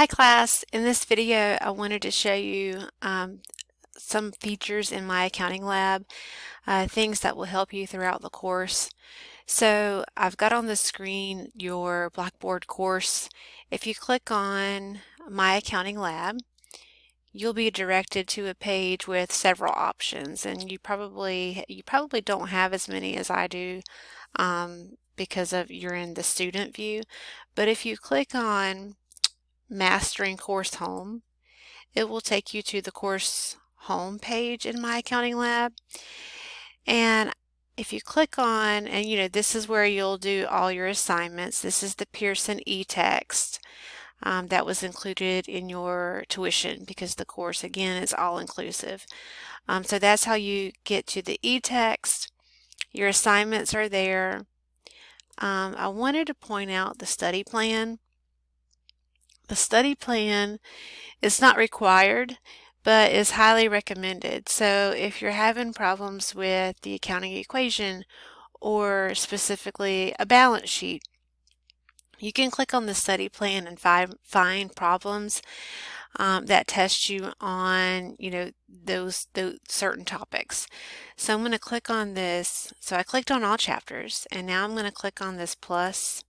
Hi class, in this video I wanted to show you some features in MyAccountingLab, things that will help you throughout the course. So I've got on the screen your Blackboard course. If you click on MyAccountingLab, you'll be directed to a page with several options, and you probably don't have as many as I do because of you're in the student view. But if you click on Mastering Course Home, it will take you to the course home page in MyAccountingLab. And if you click on, and this is where you'll do all your assignments. This is the Pearson e-text that was included in your tuition because the course, again, is all inclusive. So that's how you get to the e-text. Your assignments are there. I wanted to point out the study plan. The study plan is not required, but is highly recommended. So if you're having problems with the accounting equation or specifically a balance sheet, you can click on the study plan and find problems that test you on, those certain topics. So I'm going to click on this. So I clicked on all chapters, and now I'm going to click on this plus,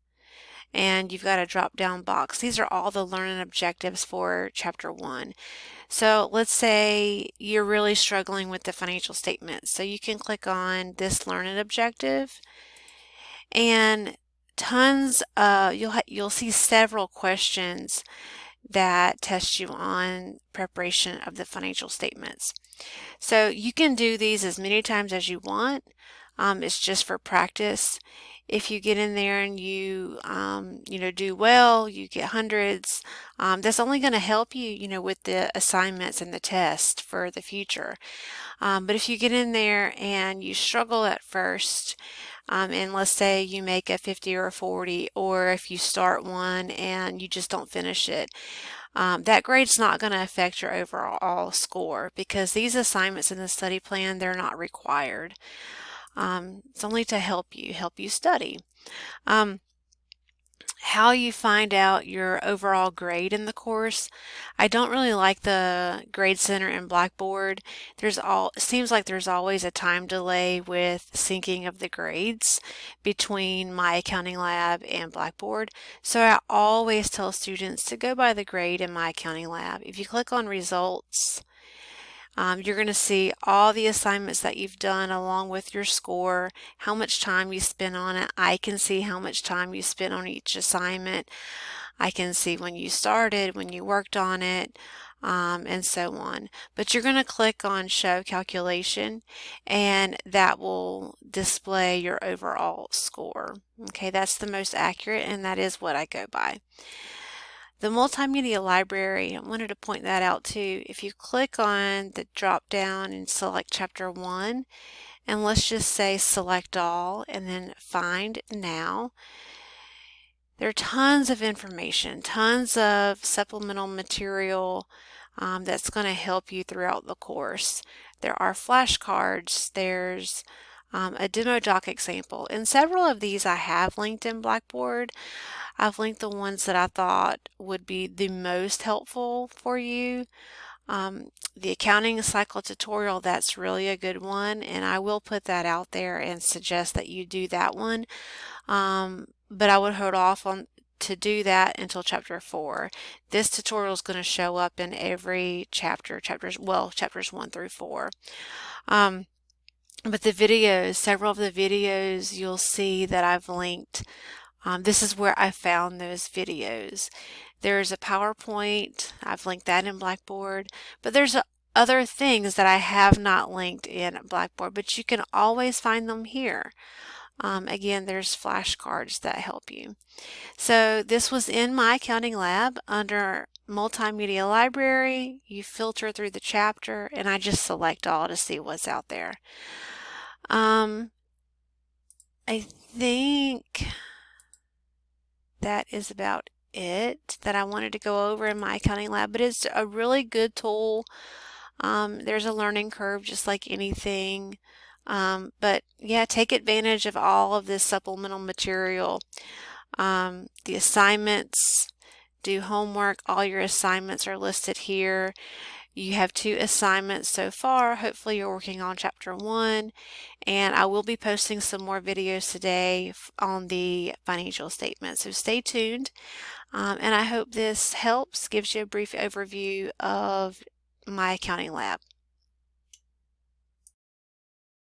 and you've got a drop down box. These are all the learning objectives for chapter 1. So let's say you're really struggling with the financial statements. So you can click on this learning objective, and you'll see several questions that test you on preparation of the financial statements. So you can do these as many times as you want. It's just for practice. If you get in there and you do well, you get hundreds. That's only going to help you, with the assignments and the test for the future. But if you get in there and you struggle at first, and let's say you make a 50 or a 40, or if you start one and you just don't finish it, that grade's not going to affect your overall score because these assignments in the study plan, they're not required. It's only to help you study. How you find out your overall grade in the course. I don't really like the Grade Center in Blackboard. It seems like there's always a time delay with syncing of the grades between MyAccountingLab and Blackboard. So I always tell students to go by the grade in MyAccountingLab. If you click on results, you're going to see all the assignments that you've done along with your score, how much time you spent on it. I can see how much time you spent on each assignment. I can see when you started, when you worked on it, and so on. But you're going to click on Show Calculation, and that will display your overall score. Okay, that's the most accurate, and that is what I go by. The Multimedia Library, I wanted to point that out too. If you click on the drop down and select Chapter 1, and let's just say select all and then find now, there are tons of information, tons of supplemental material that's going to help you throughout the course. There are flashcards, there's a demo doc example, and several of these I have linked in Blackboard. I've linked the ones that I thought would be the most helpful for you. The accounting cycle tutorial, that's really a good one, and I will put that out there and suggest that you do that one. But I would hold off to do that until chapter 4. This tutorial is going to show up in every chapters 1 through 4. But the videos, several of the videos you'll see that I've linked, this is where I found those videos. There's a PowerPoint, I've linked that in Blackboard, but there's other things that I have not linked in Blackboard, but you can always find them here. Again, there's flashcards that help you. So this was in MyAccountingLab under Multimedia Library. You filter through the chapter, and I just select all to see what's out there. I think that is about it that I wanted to go over in MyAccountingLab, but it's a really good tool. There's a learning curve just like anything. But yeah, take advantage of all of this supplemental material. The assignments, do homework. All your assignments are listed here. You have 2 assignments so far. Hopefully you're working on chapter 1, and I will be posting some more videos today on the financial statement, so stay tuned. And I hope this helps, gives you a brief overview of My Accounting Lab.